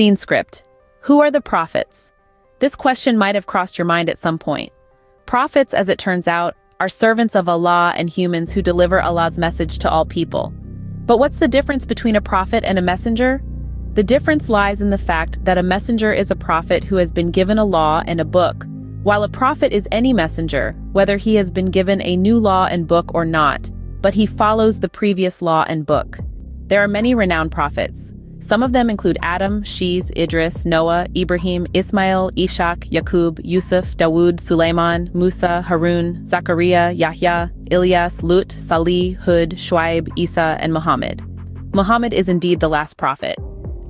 Scene script. Who are the prophets? This question might have crossed your mind at some point. Prophets, as it turns out, are servants of Allah and humans who deliver Allah's message to all people. But what's the difference between a prophet and a messenger? The difference lies in the fact that a messenger is a prophet who has been given a law and a book, while a prophet is any messenger, whether he has been given a new law and book or not, but he follows the previous law and book. There are many renowned prophets. Some of them include Adam, Shiz, Idris, Noah, Ibrahim, Ismail, Ishaq, Yaqub, Yusuf, Dawood, Sulaiman, Musa, Harun, Zachariah, Yahya, Ilyas, Lut, Salih, Hud, Shuaib, Isa, and Muhammad. Muhammad is indeed the last prophet.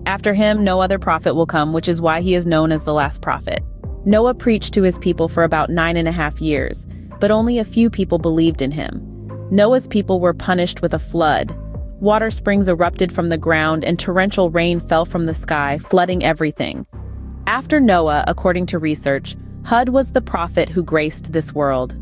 After him, no other prophet will come, which is why he is known as the last prophet. Noah preached to his people for about 9.5 years, but only a few people believed in him. Noah's people were punished with a flood. Water springs erupted from the ground and torrential rain fell from the sky, flooding everything. After Noah, according to research, Hud was the prophet who graced this world.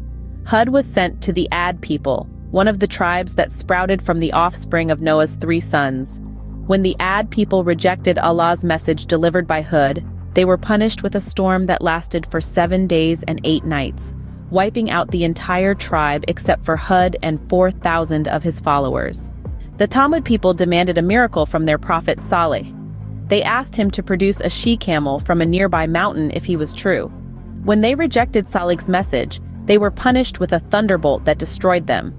Hud was sent to the Ad people, one of the tribes that sprouted from the offspring of Noah's 3 sons. When the Ad people rejected Allah's message delivered by Hud, they were punished with a storm that lasted for 7 days and 8 nights, wiping out the entire tribe except for Hud and 4,000 of his followers. The Talmud people demanded a miracle from their prophet Salih. They asked him to produce a she-camel from a nearby mountain if he was true. When they rejected Salih's message, they were punished with a thunderbolt that destroyed them.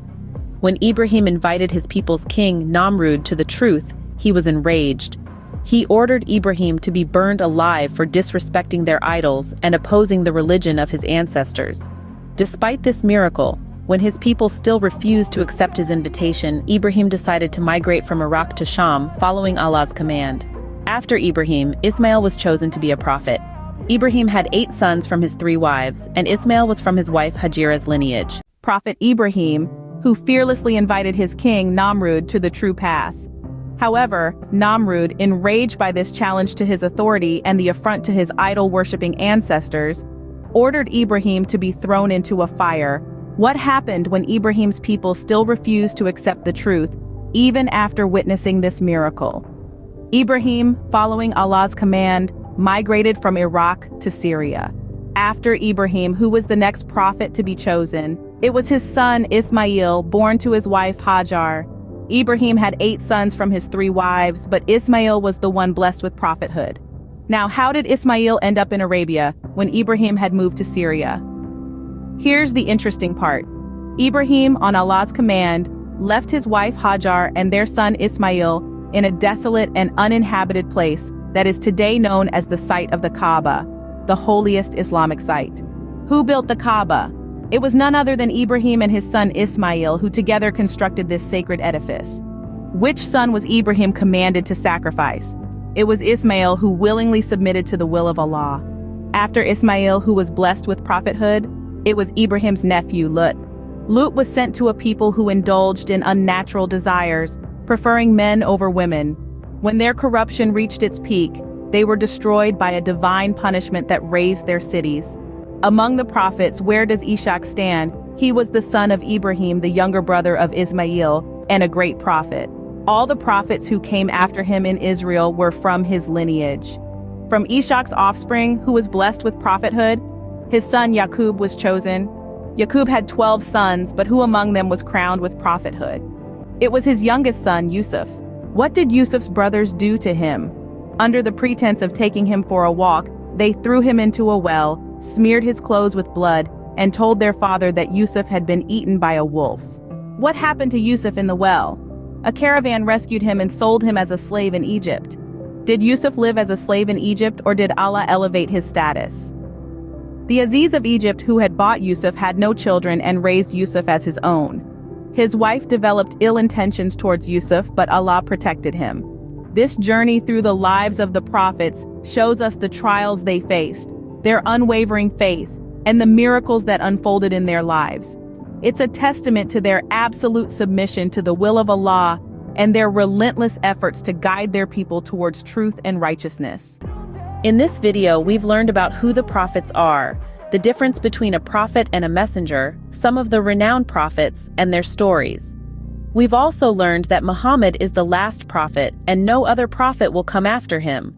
When Ibrahim invited his people's king, Namrud, to the truth, he was enraged. He ordered Ibrahim to be burned alive for disrespecting their idols and opposing the religion of his ancestors. Despite this miracle, when his people still refused to accept his invitation, Ibrahim decided to migrate from Iraq to Sham, following Allah's command. After Ibrahim, Ismail was chosen to be a prophet. Ibrahim had 8 sons from his 3 wives, and Ismail was from his wife Hajira's lineage. Prophet Ibrahim, who fearlessly invited his king, Namrud, to the true path. However, Namrud, enraged by this challenge to his authority and the affront to his idol-worshipping ancestors, ordered Ibrahim to be thrown into a fire. What happened when Ibrahim's people still refused to accept the truth, even after witnessing this miracle? Ibrahim, following Allah's command, migrated from Iraq to Syria. After Ibrahim, who was the next prophet to be chosen, it was his son Ismail, born to his wife Hajar. Ibrahim had 8 sons from his 3 wives, but Ismail was the one blessed with prophethood. Now, how did Ismail end up in Arabia when Ibrahim had moved to Syria? Here's the interesting part. Ibrahim, on Allah's command, left his wife Hajar and their son Ismail in a desolate and uninhabited place that is today known as the site of the Kaaba, the holiest Islamic site. Who built the Kaaba? It was none other than Ibrahim and his son Ismail who together constructed this sacred edifice. Which son was Ibrahim commanded to sacrifice? It was Ismail, who willingly submitted to the will of Allah. After Ismail, who was blessed with prophethood, it was Ibrahim's nephew Lut. Lut was sent to a people who indulged in unnatural desires, preferring men over women. When their corruption reached its peak, they were destroyed by a divine punishment that razed their cities. Among the prophets, where does Ishaq stand? He was the son of Ibrahim, the younger brother of Ismail, and a great prophet. All the prophets who came after him in Israel were from his lineage. From Ishaq's offspring, who was blessed with prophethood, his son Yaqub was chosen. Yaqub had 12 sons, but who among them was crowned with prophethood? It was his youngest son, Yusuf. What did Yusuf's brothers do to him? Under the pretense of taking him for a walk, they threw him into a well, smeared his clothes with blood, and told their father that Yusuf had been eaten by a wolf. What happened to Yusuf in the well? A caravan rescued him and sold him as a slave in Egypt. Did Yusuf live as a slave in Egypt, or did Allah elevate his status? The Aziz of Egypt, who had bought Yusuf, had no children and raised Yusuf as his own. His wife developed ill intentions towards Yusuf, but Allah protected him. This journey through the lives of the prophets shows us the trials they faced, their unwavering faith, and the miracles that unfolded in their lives. It's a testament to their absolute submission to the will of Allah and their relentless efforts to guide their people towards truth and righteousness. In this video, we've learned about who the prophets are, the difference between a prophet and a messenger, some of the renowned prophets, and their stories. We've also learned that Muhammad is the last prophet and no other prophet will come after him.